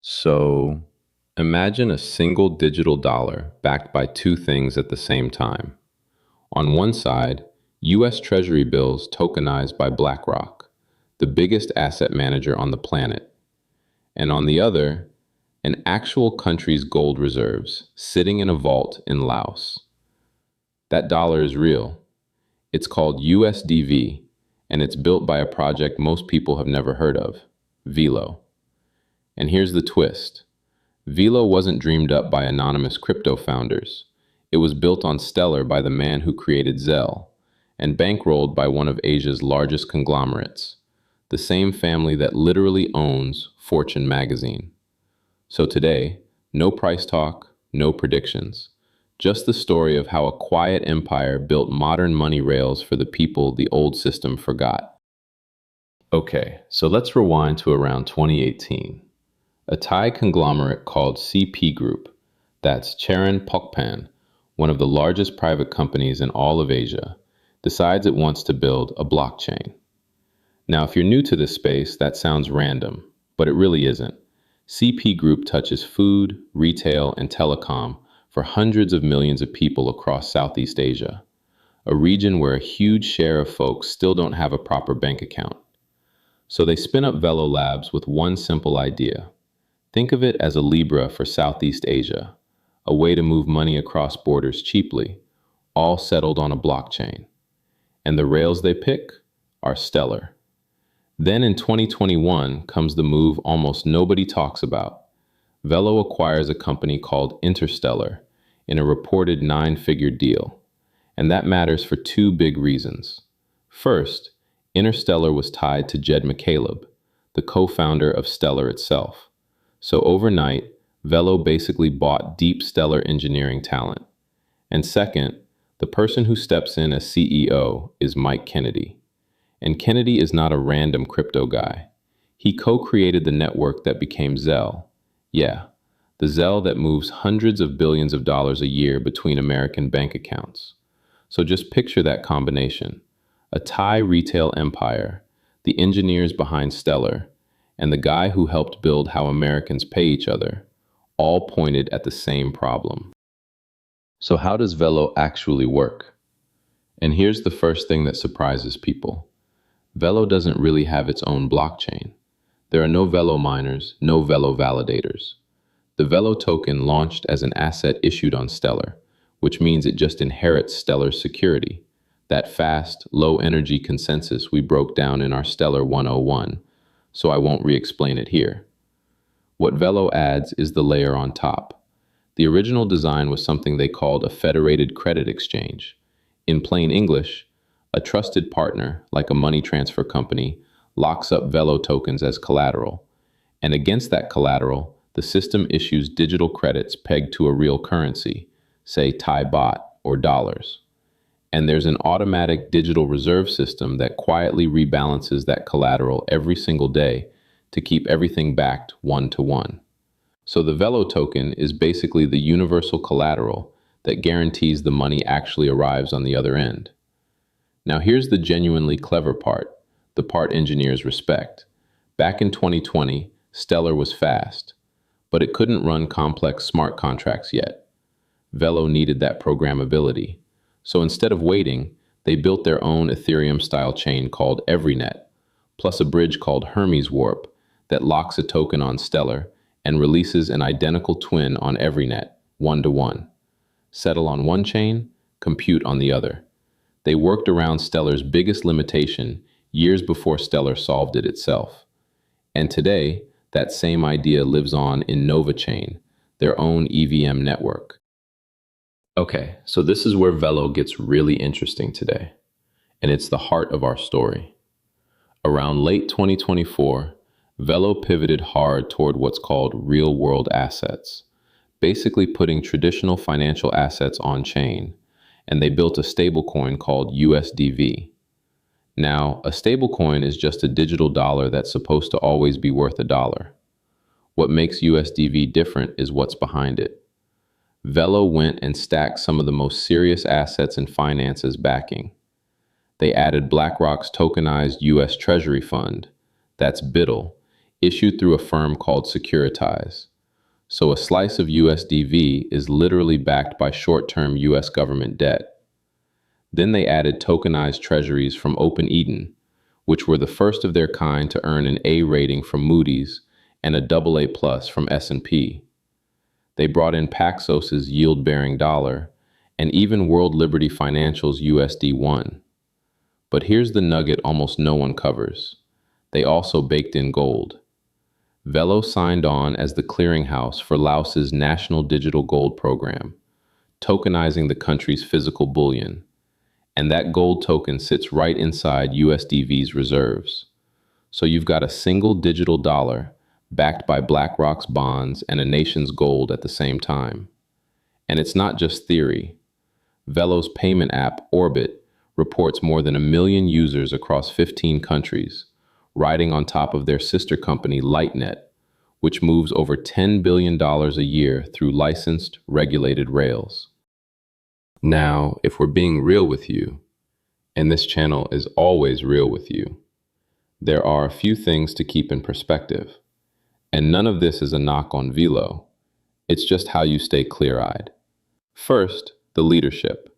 So imagine a single digital dollar backed by two things at the same time. On one side, US Treasury bills tokenized by BlackRock, the biggest asset manager on the planet. And on the other, an actual country's gold reserves sitting in a vault in Laos. That dollar is real. It's called USDV, and it's built by a project most people have never heard of, Velo. And here's the twist. Velo wasn't dreamed up by anonymous crypto founders. It was built on Stellar by the man who created Zelle, and bankrolled by one of Asia's largest conglomerates, the same family that literally owns Fortune magazine. So today, no price talk, no predictions, just the story of how a quiet empire built modern money rails for the people the old system forgot. Okay, so let's rewind to around 2018. A Thai conglomerate called CP Group, that's Charan Pokpan, one of the largest private companies in all of Asia, decides it wants to build a blockchain. Now, if you're new to this space, that sounds random, but it really isn't. CP Group touches food, retail, and telecom for hundreds of millions of people across Southeast Asia, a region where a huge share of folks still don't have a proper bank account. So they spin up Velo Labs with one simple idea. Think of it as a Libra for Southeast Asia, a way to move money across borders cheaply, all settled on a blockchain. And the rails they pick are stellar. Then in 2021 comes the move almost nobody talks about. Velo acquires a company called Interstellar in a reported nine-figure deal. And that matters for two big reasons. First, Interstellar was tied to Jed McCaleb, the co-founder of Stellar itself. So overnight, Velo basically bought deep stellar engineering talent. And second, the person who steps in as CEO is Mike Kennedy. And Kennedy is not a random crypto guy. He co-created the network that became Zelle. Yeah, the Zelle that moves hundreds of billions of dollars a year between American bank accounts. So just picture that combination. A Thai retail empire, the engineers behind Stellar, and the guy who helped build how Americans pay each other, all pointed at the same problem. So how does Velo actually work? And here's the first thing that surprises people. Velo doesn't really have its own blockchain. There are no Velo miners, no Velo validators. The Velo token launched as an asset issued on Stellar, which means it just inherits Stellar's security, that fast, low-energy consensus we broke down in our Stellar 101, so I won't re-explain it here. What Velo adds is the layer on top. The original design was something they called a federated credit exchange. In plain English, a trusted partner, like a money transfer company, locks up Velo tokens as collateral. And against that collateral, the system issues digital credits pegged to a real currency, say Thai baht or dollars. And there's an automatic digital reserve system that quietly rebalances that collateral every single day to keep everything backed one-to-one. So the Velo token is basically the universal collateral that guarantees the money actually arrives on the other end. Now here's the genuinely clever part, the part engineers respect. Back in 2020, Stellar was fast, but it couldn't run complex smart contracts yet. Velo needed that programmability. So instead of waiting, they built their own Ethereum-style chain called EveryNet, plus a bridge called Hermes Warp that locks a token on Stellar and releases an identical twin on EveryNet, one-to-one. Settle on one chain, compute on the other. They worked around Stellar's biggest limitation years before Stellar solved it itself. And today, that same idea lives on in Nova Chain, their own EVM network. Okay, so this is where Velo gets really interesting today, and it's the heart of our story. Around late 2024, Velo pivoted hard toward what's called real-world assets, basically putting traditional financial assets on-chain, and they built a stablecoin called USDV. Now, a stablecoin is just a digital dollar that's supposed to always be worth a dollar. What makes USDV different is what's behind it. Velo went and stacked some of the most serious assets in finance as backing. They added BlackRock's tokenized US Treasury fund, that's BITL, issued through a firm called Securitize. So a slice of USDV is literally backed by short-term US government debt. Then they added tokenized treasuries from Open Eden, which were the first of their kind to earn an A rating from Moody's and a AA plus from S&P. They brought in Paxos's yield-bearing dollar and even World Liberty Financial's USD1. But here's the nugget almost no one covers. They also baked in gold. Velo signed on as the clearinghouse for Laos's national digital gold program, tokenizing the country's physical bullion. And that gold token sits right inside USDV's reserves. So you've got a single digital dollar backed by BlackRock's bonds and a nation's gold at the same time. And it's not just theory. Velo's payment app, Orbit, reports more than 1 million users across 15 countries, riding on top of their sister company, Lightnet, which moves over $10 billion a year through licensed, regulated rails. Now, if we're being real with you, and this channel is always real with you, there are a few things to keep in perspective. And none of this is a knock on Velo. It's just how you stay clear-eyed. First, the leadership.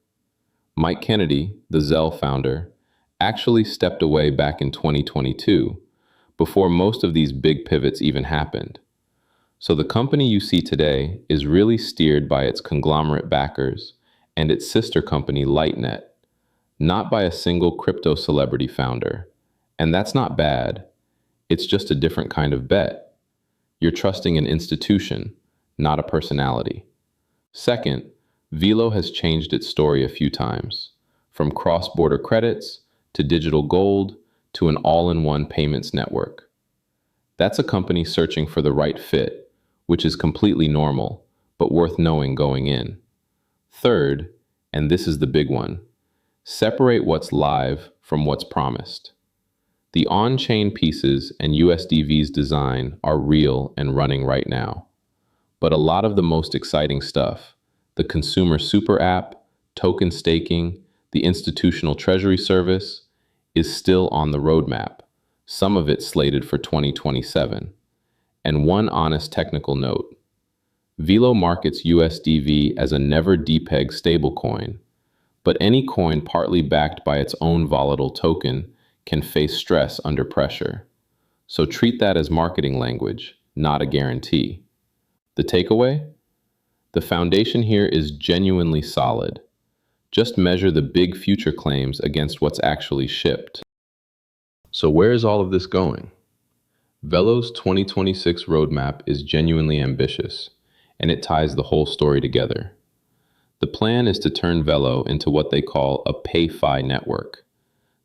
Mike Kennedy, the Zelle founder, actually stepped away back in 2022, before most of these big pivots even happened. So the company you see today is really steered by its conglomerate backers and its sister company Lightnet, not by a single crypto celebrity founder. And that's not bad. It's just a different kind of bet. You're trusting an institution, not a personality. Second, Velo has changed its story a few times, from cross-border credits to digital gold to an all-in-one payments network. That's a company searching for the right fit, which is completely normal, but worth knowing going in. Third, and this is the big one, separate what's live from what's promised. The on-chain pieces and USDV's design are real and running right now. But a lot of the most exciting stuff, the consumer super app, token staking, the institutional treasury service, is still on the roadmap, some of it slated for 2027. And one honest technical note, Velo markets USDV as a never depeg stablecoin, but any coin partly backed by its own volatile token can face stress under pressure. So treat that as marketing language, not a guarantee. The takeaway? The foundation here is genuinely solid. Just measure the big future claims against what's actually shipped. So where is all of this going? Velo's 2026 roadmap is genuinely ambitious, and it ties the whole story together. The plan is to turn Velo into what they call a PayFi network.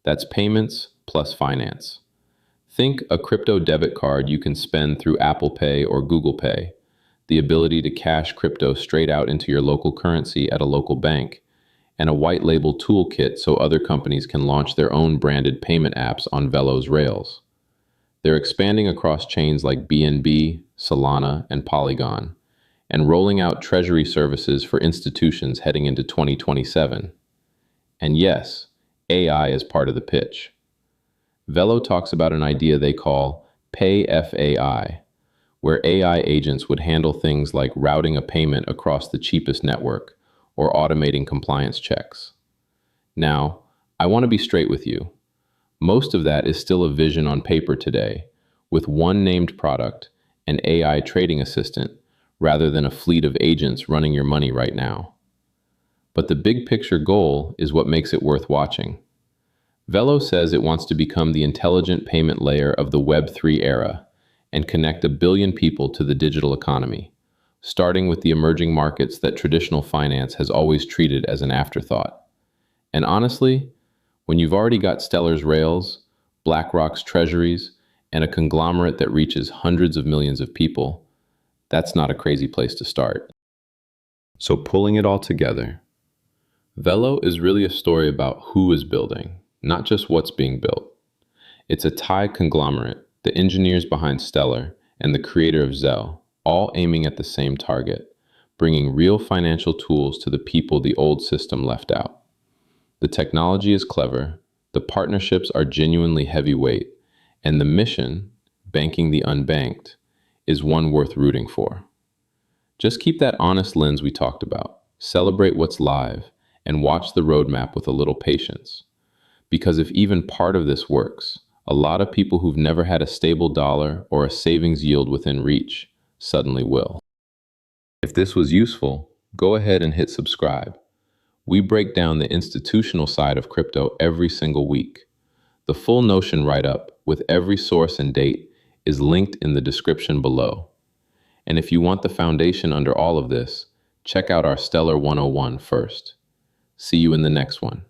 That's payments plus finance. Think a crypto debit card you can spend through Apple Pay or Google Pay, the ability to cash crypto straight out into your local currency at a local bank, and a white label toolkit so other companies can launch their own branded payment apps on Velo's rails. They're expanding across chains like BNB, Solana, and Polygon, and rolling out treasury services for institutions heading into 2027. And yes, AI is part of the pitch. Velo talks about an idea they call PayFai, where AI agents would handle things like routing a payment across the cheapest network or automating compliance checks. Now, I want to be straight with you. Most of that is still a vision on paper today, with one named product, an AI trading assistant, rather than a fleet of agents running your money right now. But the big picture goal is what makes it worth watching. Velo says it wants to become the intelligent payment layer of the Web3 era and connect 1 billion people to the digital economy, starting with the emerging markets that traditional finance has always treated as an afterthought. And honestly, when you've already got Stellar's rails, BlackRock's treasuries, and a conglomerate that reaches hundreds of millions of people, that's not a crazy place to start. So pulling it all together, Velo is really a story about who is building, not just what's being built. It's a Thai conglomerate, the engineers behind Stellar, and the creator of Zelle, all aiming at the same target, bringing real financial tools to the people the old system left out. The technology is clever, the partnerships are genuinely heavyweight, and the mission, banking the unbanked, is one worth rooting for. Just keep that honest lens we talked about, celebrate what's live, and watch the roadmap with a little patience. Because if even part of this works, a lot of people who've never had a stable dollar or a savings yield within reach suddenly will. If this was useful, go ahead and hit subscribe. We break down the institutional side of crypto every single week. The full Notion write-up with every source and date is linked in the description below. And if you want the foundation under all of this, check out our Stellar 101 first. See you in the next one.